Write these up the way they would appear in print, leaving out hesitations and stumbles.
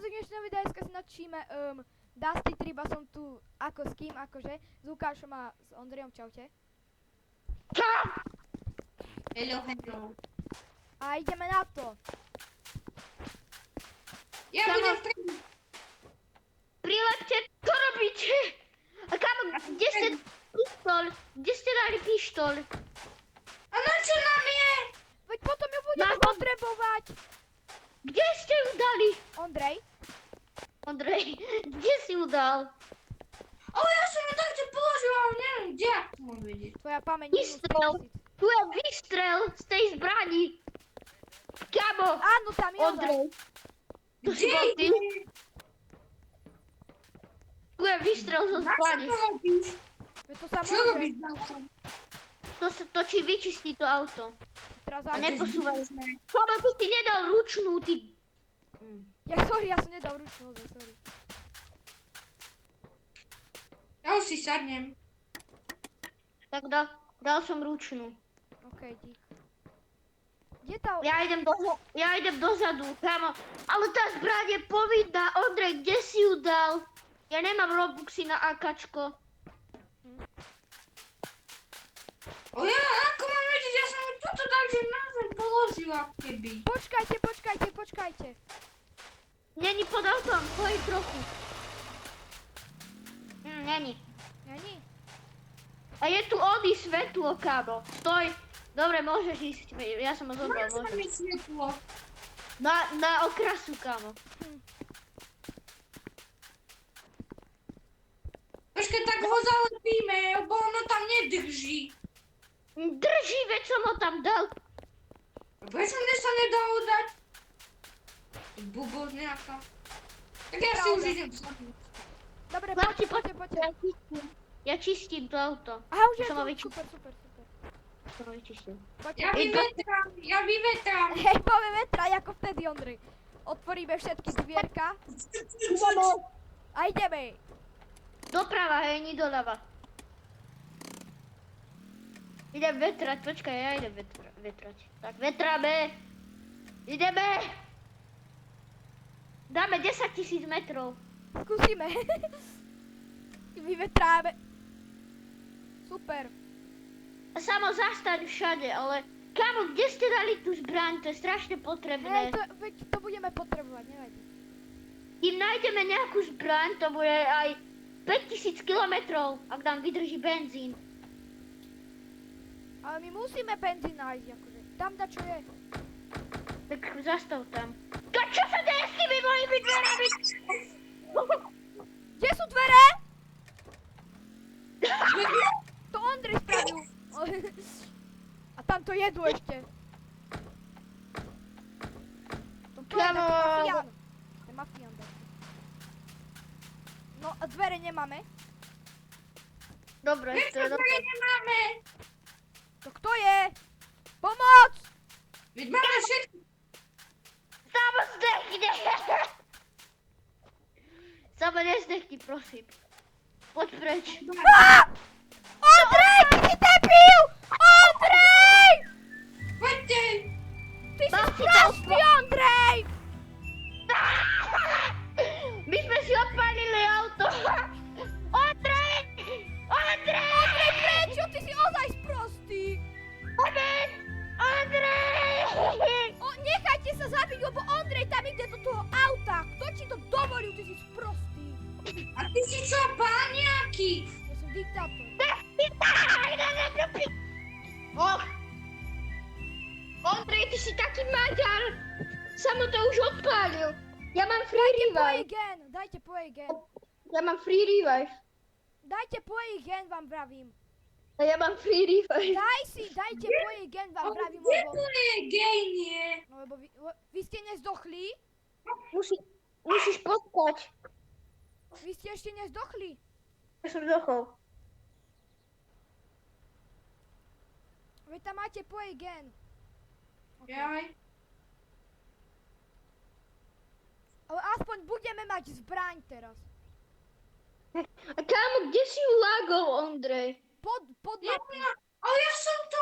vás u dnešného videa si natočíme Dusty Triba, som tu ako s kým, akože s Lukášom a s Ondrejom, čaute. Čau! Hello, hello. A ideme na to. Ja budem prilepte, čo robíte? A kámo, kde ste pištol? Kde ste dali pištol? A na čo nám je? Veď potom ju budeme potrebovať. Kde ste ju dali? Ondrej, kde si ju dal? Ale ja som ju takto položil, ale neviem, kde ja to môžem vidieť. tvoja pamäť Výstrel. Tu je výstrel z tej zbrani. Kámo, Áno, tam je Ondrej. To si bol ty? Tu je výstrel zo zbrani. Veď to sa Čo môže. robíš na tom? To či vyčistí to auto. Teraz A áno. neposúvaj sa. Kámo, ty si nedal ručnú, ty. Ja som nedal ručnú, sorry. Ja už si sadnem. Tak dal som ručnú. OK, dík. Kde tá... Ja idem dozadu, kámo. Ale tá zbraň je povinná. Ondrej, kde si ju dal? Ja nemám robuxy na AKčko. O ja, ako mám vedieť, ja som ju tuto dal, že na zem položila keby. Počkajte. Není pod autom, stojí trochu. Není. Není? A je tu ody svetlo, kámo. Stoj. Dobre, môžeš ísť. Ja som ho zobral, môžeš. Svetlo. Na okrasu, kámo. Počkaj, tak ho zalepíme, lebo ono tam nedrží. Drží, veď som ho tam dal. Prečo mne sa nedalo dať? Bubo nejaká. Tak ja si už idem sadnúť. Dobre, Chlapci, poďte. Ja čistím to auto. Aha, už je Som ho tu, vyčistil. super. Som ho vyčistil. Poďte. Ja vyvetrám. Hej, poviem vetrať ako vtedy, Ondrej. Otvoríme všetky dvierka a ideme. Doprava, hej, ni doľava. Idem vetrať, počkaj, ja idem vetrať. Tak, vetráme. Ideme. Dáme 10 000 metrov. Skúsime. Vyvetráme. Super. Samo zastaň všade, ale kámo, kde ste dali tú zbraň? To je strašne potrebné. Hej, veď to budeme potrebovať, nevadí. Kým nájdeme nejakú zbraň, to bude aj 5000 kilometrov, ak nám vydrží benzín. Ale my musíme benzín nájsť, akože. Tam čo je. Tak zastav tam. To čo sa deje s tými mojimi dverami? Kde sú dvere? To Ondrej spravil. A tam to jedu ešte. To je taký mafián. To je mafián. No a dvere nemáme. Dobre, to je dobre. Nemáme. To kto je? Pomoc! Veď máme všetky. Samo zdechni. Samo nezdechni, prosím. Poď preč. Ondrej, ty si debil! Ondrej! Poďte. Ty si sprostý, Ondrej! My sme si odpálili auto. Ondrej! Ondrej, prečo? Ty si ozaj sprostý! Ondrej! Nechajte sa zabiť, lebo Ondrej tam ide do toho auta. Kto ti to dovolil? Ty si sprostý. A ty si čo, pán nejaký? Ja som diktátor. Ondrej, ty si taký maďar. Samo to už odpálil. Ja mám free revive. Dajte play again. Ja mám free revive. Dajte play again, vám pravím. A ja mám free revive. Dajte play again, vám pravím, Kde lebo... to je gej, nie? No lebo vy ste nezdochli? Musíš počkať. Vy ste ešte nezdochli? Ja som dochol. Veď tam máte play again. Okay. Jaj. Ale aspoň budeme mať zbraň teraz. A kámo, kde si ju lagol, Ondrej? Pod mapou. Ale ja som to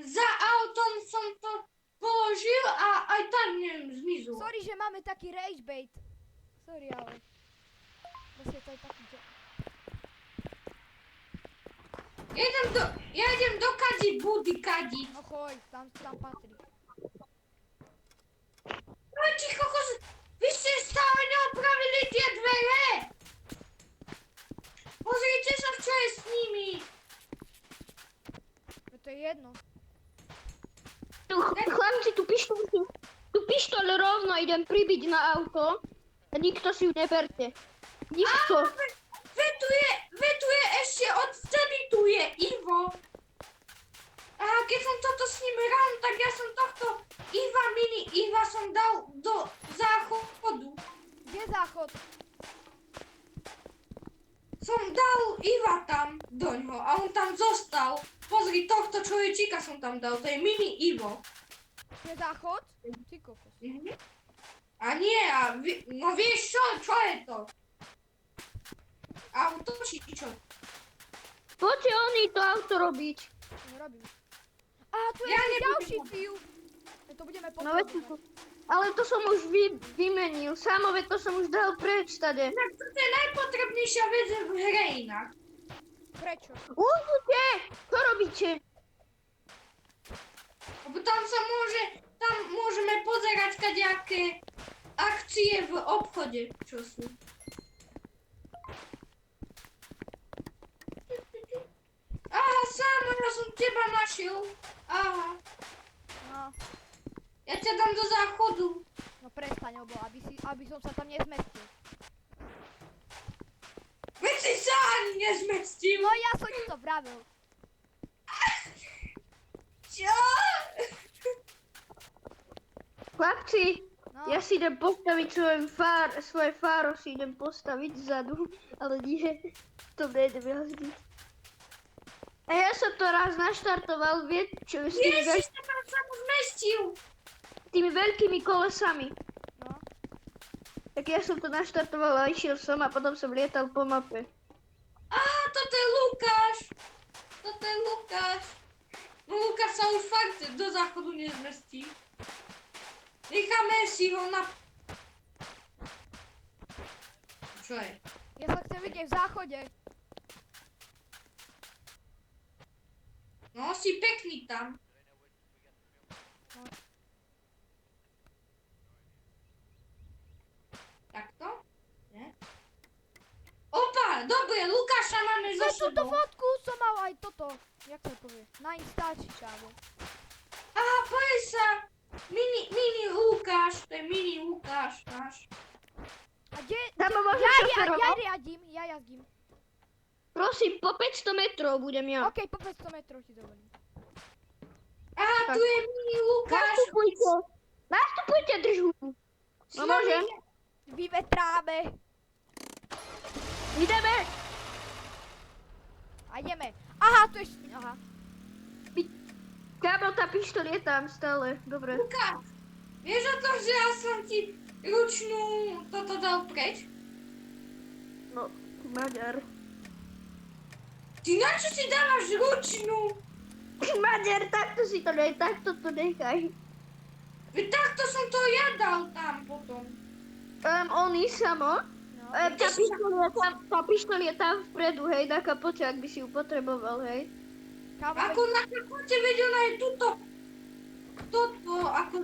za autom som to položil a aj tak neviem, zmizlo. Sorry, že máme taký rage bait. Sorry, ale... Proste to je taký job. Ja idem do kadzi budy kadiť. No choď, tam patrí. No ticho, vy ste stále neopravili tie dvere. Pozrite sa, čo je s nimi. No to je jedno. Chlapci, tu pištol rovno idem pribiť na auto a nikto si ju neberte. Nikto. Vetuje ešte odvtedy tu je Ivo. A keď som toto s ním hral, tak ja som tohto mini Iva som dal do záchodu. Kde je záchod? Som dal Iva tam doňho a on tam zostal. Pozri, tohto človečíka som tam dal, to je mini Ivo. Kde je záchod? Ty kokos. A nie, no vieš čo je to? Auto či čo? Poďte oni to auto robiť. Nerobím. Á, tu je Ja ešte nebudem ďalší robiť. fiu. To budeme No veď potrebovať. ale to som už vymenil. Samové to som už dal preč tade. Tak to je najpotrebnejšia vec v hre inak. Prečo? Uhnite! Čo robíte? Lebo tam môžeme pozerať kadejaké akcie v obchode, čo sú. Aha, Samo, ja som teba našiel. Aha, No, ja ťa dám do záchodu. no prestaň, lebo aby som sa tam nezmestil. Veď si sa ani nezmestil. No ja som ti to vravil. Čo? Chlapci, No, ja si idem postaviť svoje fáro si idem postaviť vzadu, ale nie, to nejdem jazdiť. A ja som to raz naštartoval, viete čo, s Ježiš, tam sa mu zmestil. tými veľkými kolesami. no. Tak ja som to naštartoval a išiel som a potom som lietal po mape. Á, toto je Lukáš. Toto je Lukáš. No Lukáš sa už fakt do záchodu nezmestí. Necháme si ho na... Čo je? Ja sa chcem vidieť v záchode. No, si pekný tam. Takto? Nie? Opa, dobre, Lukáša máme za Za túto sebou. fotku som mal aj toto. Jak sa povie? Na Instači, čavo. Aha, pozri sa. Mini Lukáš, to je mini Lukáš náš. A kde? Tam ma môžeš Ja šoferovať? riadím, ja jazdím. Prosím, po 500 metrov budem ja. OK, po 500 metrov ti dovolím. Aha, tu je mini Lukáš. Nastupujte! Nastupujte, držu! No môžem. Vyvetráme. Ideme! A ideme. Aha, tu ešte, aha. Kámo, tá pištoľ je tam stále, dobre. Lukáš, vieš o tom, že ja som ti ručnú toto dal preč? No, Maďar. Ty na čo si dávaš ručnú? Maďar, takto si to nech, takto to nechaj. Veď takto som to ja dal tam potom. Oni samo. No. Tá pištoľ je tam vpredu, hej, na kapote, ak by si ju potreboval, hej. Kámo, Ako na kapote vedel aj tuto. Toto, ako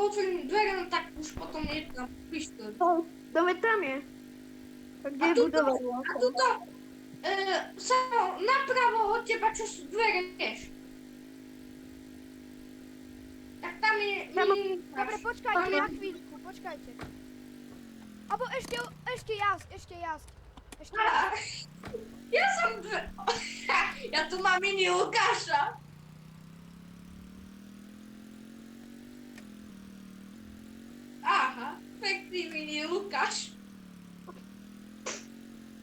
otvorím dvere, no tak už potom je tam pištol. No veď tam je. A kde A je tuto, budova? a tuto, Samo, napravo od teba, čo sú dvere, vieš. Tak tam je mini Dobre, počkajte na chvíľku, počkajte. Abo ešte jazd. Ešte jazd. Ja som ja tu mám mini Lukáša. Aha, pekný mini Lukáš.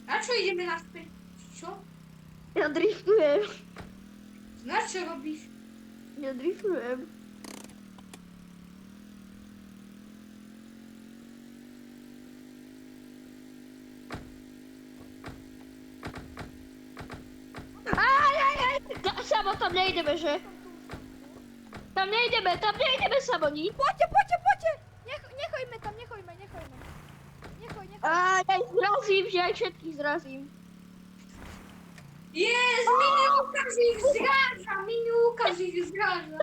Na čo ideme naspäť? Čo? Ja driftujem. Na čo robíš? Ja driftujem. Samo tam nejdeme, že? Tam nejdeme, Samo, ní. Poďte. Nechojme tam, nechojme. A ja ich zrazím, že aj všetkých zrazím. Jest, mini Lukáš ich zráža, mini Lukáš ich zráža.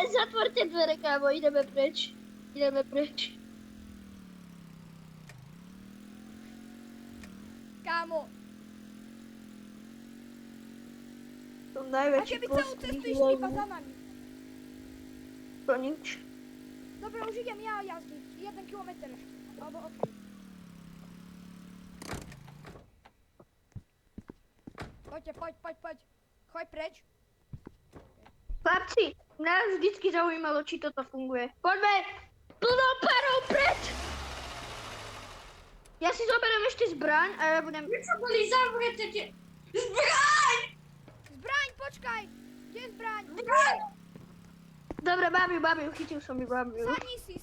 Zatvorte dvere, kámo, ideme preč. Ideme preč. Kámo, Som a najväčší keby celú cestu išli iba za nami. To nič. Dobre, už idem ja jazdiť. 1 kilometr ešte. Alebo okej. Poďte, poď. Choď preč. Chlapci, nás vždycky zaujímalo, či toto funguje. Poďme plnou parou preč! Ja si zoberiem ešte zbraň a ja budem... Prečo boli zavreté tie... Zbraň! Zbraň, počkaj! Kde je zbraň? Zbraň! Dobre, babiu, chytil som ju babiu. Sadni si.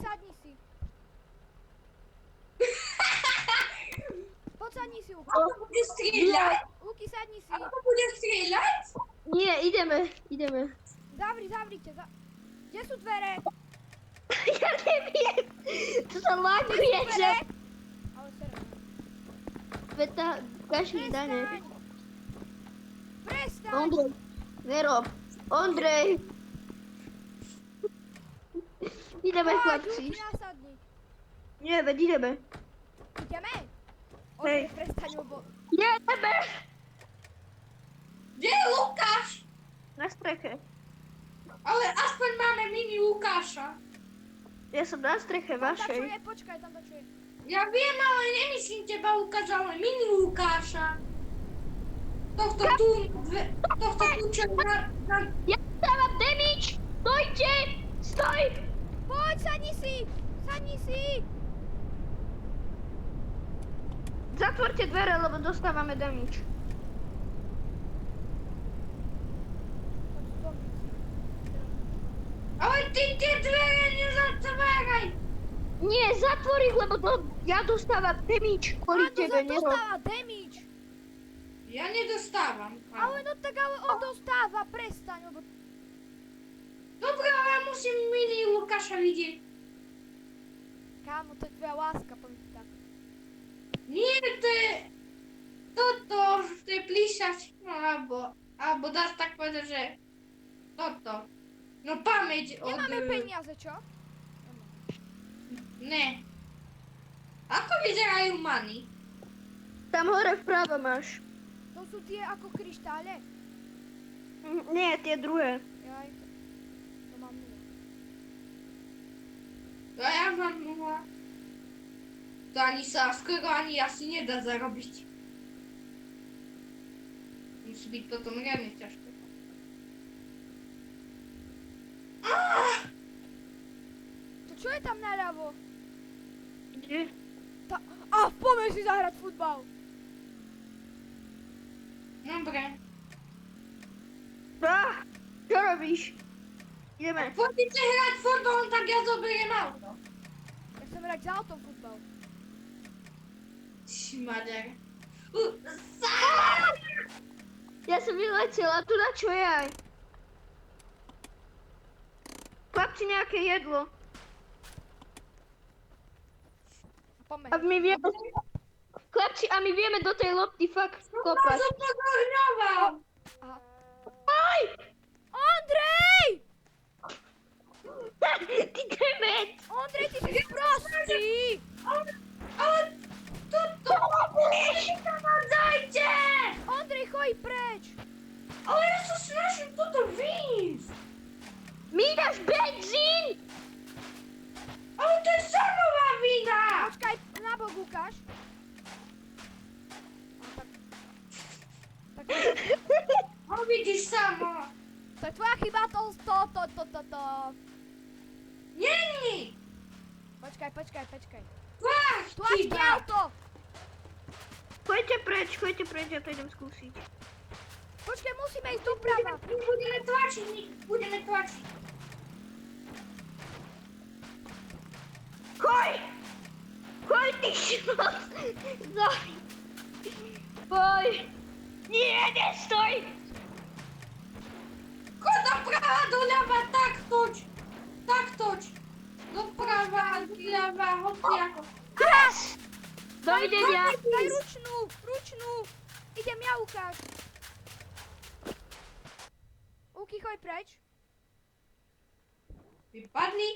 Poď sadni si, Luky. Ako bude strieľať? Luky, sadni si. Ako bude strieľať? Nie, ideme. Zavrite. Kde sú dvere? Ja neviem. To sa laguje, že... Dvere? Ale sere. Veta, kašli dane. Prestaň! Ondrej, nerob. Ondrej. Ideme, Poď, chlapci. Luky, nasadni. Nie, veď ideme. Ideme? Hej. Ondrej, prestaň, lebo... Ideme! Kde je Lukáš? Na streche. Ale aspoň máme mini Lukáša. Ja som na streche Tam vašej. dačo je, počkaj, tam dačo je. Ja viem, ale nemyslím teba Lukáša, ale mini Lukáša. Tohto tu čo na... Ja dávam damage! Stojte! Stoj! Poď, sadni si! Zatvorte dvere, lebo dostávame damage. Poď, zombíci. Ale ty tie dvere nezatváraj! Nie, zatvor ich, lebo ja dostávam damage kvôli Áno, tebe, nerob. dostáva damage. Ja nedostávam. Ale on dostáva, prestaň, lebo... Dobre, ale musím mini Lukáša vidieť. Kámo, to je tvoja láska, poviem ti tak. Nie, to je... Toto, to je plíšač, no alebo dá sa tak povedať, že... Toto. No pamäť od... Nemáme peniaze, čo? Ne. Ako vyzerajú many? Tam hore vpravo máš. To sú tie ako kryštále. Nie, tie druhé. Jaj, to mám nula. A ja mám 0. To ani sa skoro ani asi nedá zarobiť. Musí byť potom riadne ťažké. To čo je tam naľavo? Kde? Poďme si zahrať futbal. Dobre. Čo robíš? Ideme. Poďte hrať futbol, tak ja zoberiem auto. Ja chcem hrať za autom futbal. Šmaďar. Ja som vyletela, tu na čo je aj. Chlapci, nejaké jedlo. Poďme. A my vieme... Chlapci, a my vieme do tej lopty fakt kopať. Som to zohňoval. Aha. Aj! Ondrej! Ty demet! Ondrej, ty si sprostý! Ale toto... Dajte! Ondrej, choď preč! Ale ja sa snažím toto výjsť. Mi dáš benzín! Ale to je samová vina. Počkaj, nabok ukáž. Tak No vidíš samo. to je tvoja chyba, to. Není. Počkaj. Tvár Tu až ti chyba. auto! Choďte preč, ja to idem skúsiť. Počkaj, musíme ísť doprava. Budeme tlačiť. Choď, ty šmot! Poj! Nie, nestoj! Chod doprava, doľava, tak toč. Doprava, doľava, hociako. Yes! Dovidenia. Daj ručnú, ručnú. Idem ja, Lukáš. Luky, choď preč. Vypadni.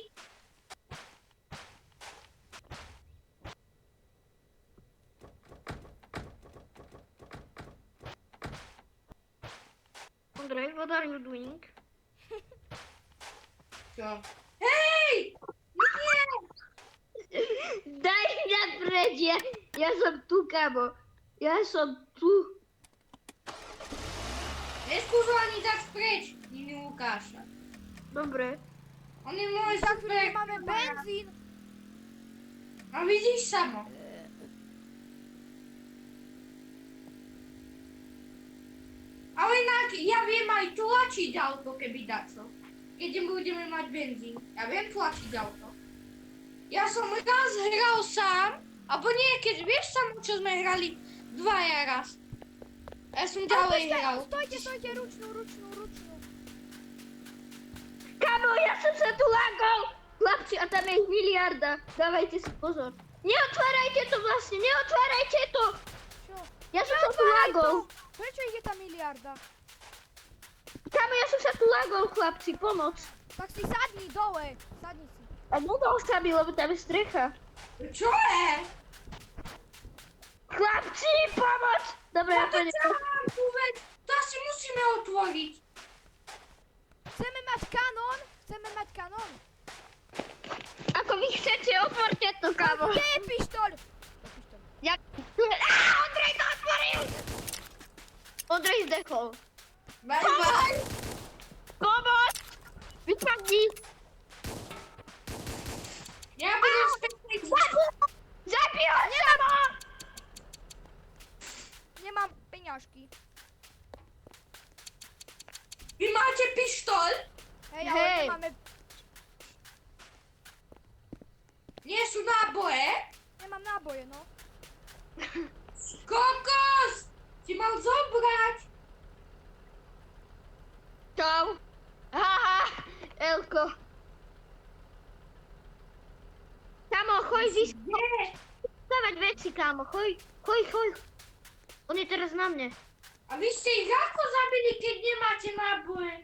Ondrej, what are you doing? Čo? Hej! Nie! Daj mňa preč, ja som tu, kamo. Ja som tu. Neskúš ho ani dať preč, nini Lukáša. Dobre. On je môj Za chvíľu super. máme benzín. A vidíš samo. Ale inak, ja viem aj tlačiť auto, keby daco. Keď budeme mať benzín. Ja viem tlačiť auto. Ja som raz hral sám, alebo nie, keď vieš samo, čo sme hrali dvaja raz. Ja som ďalej hral. Stojte, ručnú. Kamo, ja som sa tu lágol. Chlapci, a tam je ich miliarda. Dávajte si pozor. Neotvárajte to vlastne, neotvárajte to. Čo? Ja som sa tu Neotváraj lágol. to. Prečo ich je tá miliarda? Kamo, ja som sa tu lágol, chlapci, pomoc. Tak si sadni dole. Sadni si. A nedal sa mi, lebo tam je strecha. Čo je? Chlapci, pomoc! Dobre, ja to Potrebám tú vec. To asi musíme otvoriť. Chceme mať kanón. Ako vy chcete, otvorte to, kamo. Kde je pištoľ? Ja... Ondrej to otvoril! Ondrej zdechol. Bye bye. Pomoc! Vypadni! Ja budem späť. Zabil samo! Nemám peňažky. Vy máte pištoľ? Hej, ale Hej. nemáme... Nie sú náboje? Nemám náboje, no. Kokos! Si mal zobrať. Čau. Haha, Elko. Kamo, choj získavať veci, kamo. Choj. On je teraz na mne. A vy ste ich ako zabili, keď nemáte náboje?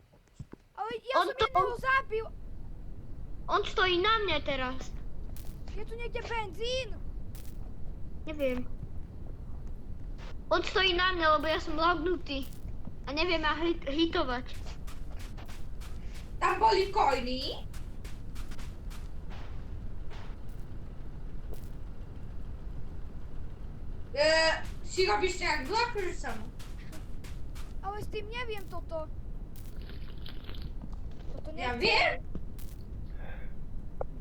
Ale ja On som to- jedného zabil. On stojí na mne teraz. Je tu niekde benzín. Neviem. On stojí na mne, lebo ja som lognutý. A neviem ma hitovať. Tam boli coiny. Si robíš srandu, akože samo. Ale s tým neviem toto. Toto Ja nechcem. viem.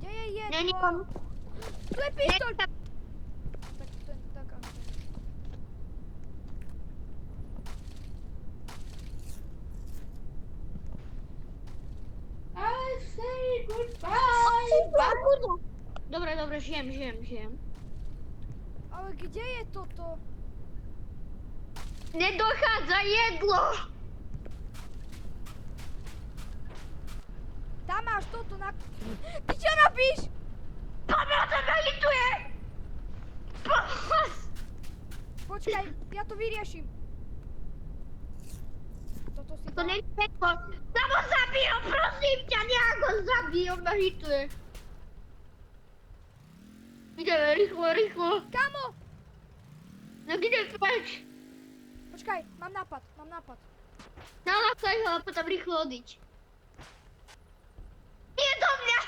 Kde je jedno? Není tam. Tu je pištoľ. Tak ten, tak. I say goodbye. Dobre, žijem. Ale kde je toto? Nedochádza jedlo! Tam máš toto na... Ty čo robíš? Pomoc, on ma hituje! Pomoc! Počkaj, ja to vyriešim. Toto si To dal. není jedlo. Tam ho zabijú, prosím ťa, nejak ho zabijú, on ma hituje. Ideme, rýchlo. Kamo! No kde preč? Počkaj, mám nápad. Nalákaj ho a potom rýchlo odiť. Nie do mňa!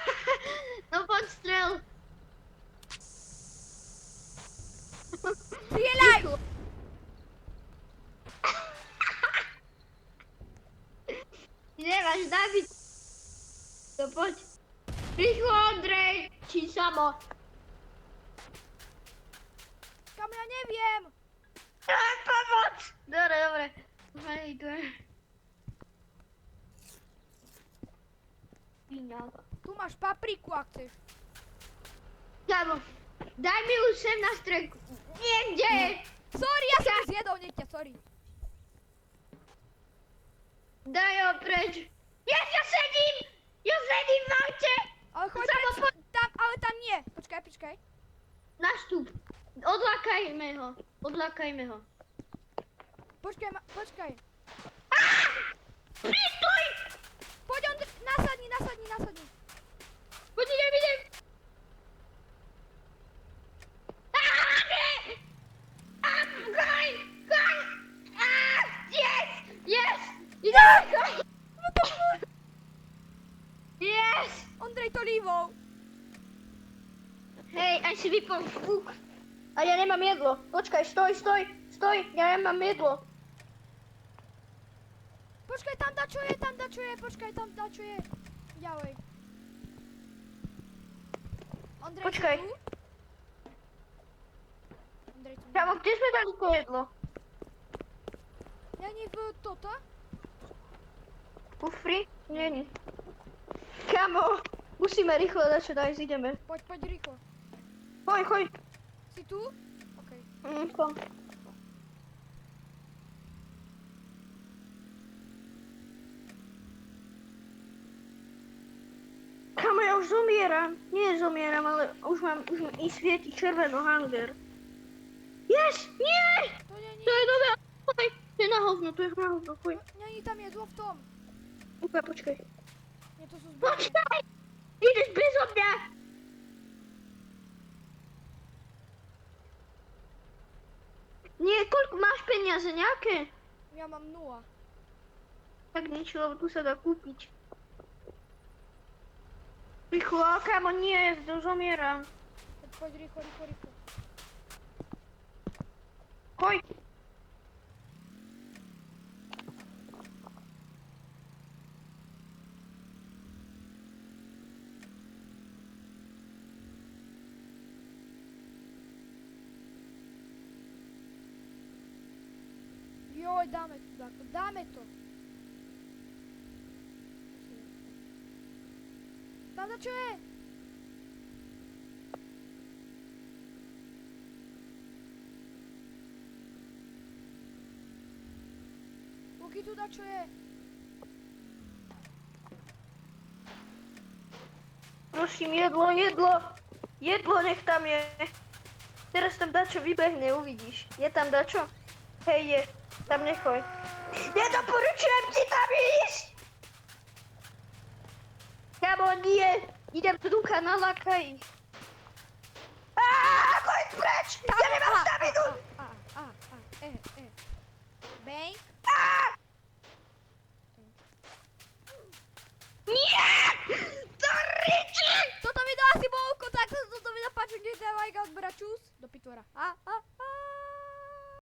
No poď strel. Strieľaj! Rýchlo. Ty nemáš nabiť. No poď. Rýchlo, Ondrej, či samo. Kamo, ja neviem. Pomoc! Dobre. Hej, tu je. Tu máš papriku, ak chceš. Kámo, daj mi už sem na strechu. Niekde! Sorry, ja som zjedol niekde, sorry. Daj ho preč. Ja sedím v aute. Ale choď Samo preč, tam, ale tam nie. Počkaj. Nastup. Odlákajme ho. Počkaj. Stoj! Poď, nasadni. Poď, idem. Yes! Yes! Ondrej to lívou. Hej, aj si vypol zvuk. A ja nemám jedlo. Počkaj, stoj, ja nemám jedlo. Počkaj, tam dačuje. Počkaj, tam dačuje. Ďalej. Ondrej, Počkaj. si tu? Ondrej, tu nie. Kámo, kde sme dali to jedlo? Není v toto? Kufri? Není. Kámo, musíme rýchlo dať, čo daj, ideme. Poď rýchlo. Choď. Si tu? Okej. Kom. Kámo, ja už zomieram. Nie zomieram, ale už mi svieti červeno hunger. Yes! Nie! To není. To je dobré. Choď. To je na hovno, choď. Není tam jedlo v tom. Počkaj. Nie, to sú zbraně. Počkaj! Ideš bezo mňa! Nie, koľko máš peniaze nejaké? Ja mám 0. Tak niečo, lebo tu sa dá kúpiť. Rýchlo, kámo, nie, zomieram. Poď rýchlo. Choď. Joj, dáme to. Tam dačuje. Luky tu dačuje. Prosím, jedlo. Jedlo nech tam je. Teraz tam dačo vybehne, uvidíš. Je tam dačo? Hej, je. Tam nechoj. Nedoporučujem ti tam ísť! Kámo, nie. Idem tu ducha, nalakaj. Choď preč! Ja nemám staminu! Bang. Nie! Do riči! Toto video asi bolo tak toto video páči, kde daj like a odberať čus do pitvora.